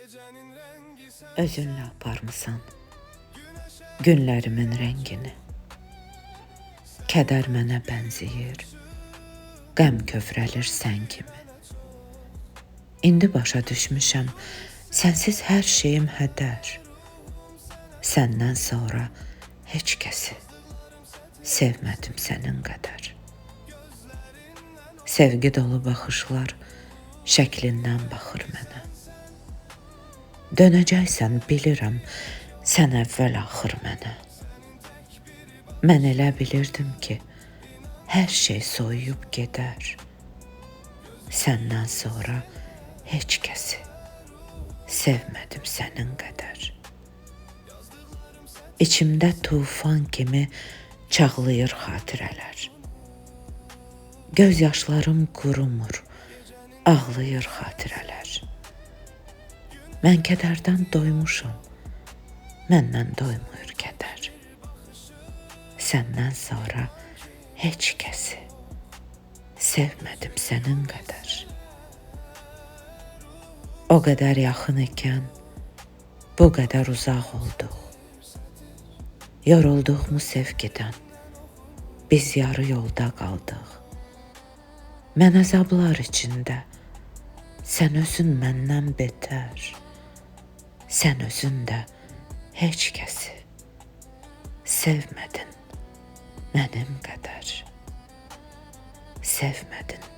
Özünlə aparmısan günlərimin rəngini. Kədər mənə bənzəyir, qəm kövrəlir sən kimi. İndi başa düşmüşəm, sənsiz hər şeyim hədər. Səndən sonra heç kəsi sevmədim sənin qədər. Sevgi dolu baxışlar şəklindən baxır mənə. Dönəcəksən bilirəm, sən əvvəl axır mənə. Mən elə bilirdim ki, hər şey soyuyub gedər. Səndən sonra heç kəsi sevmədim sənin qədər. İçimdə tufan kimi çağlayır xatirələr. Göz yaşlarım qurumur, ağlayır xatirələr. Mən kədərdən doymuşam, məndən doymur kədər. Səndən sonra heç kəsi sevmədim sənin qədər. O qədər yaxın ikən, bu qədər uzaq olduq. Yorulduqmu sevgidən, biz yarı yolda qaldıq. Mən əzablar içində, sən özün məndən betər. Sən özün də heç kəsi sevmədin mənim qədər. Sevmədin.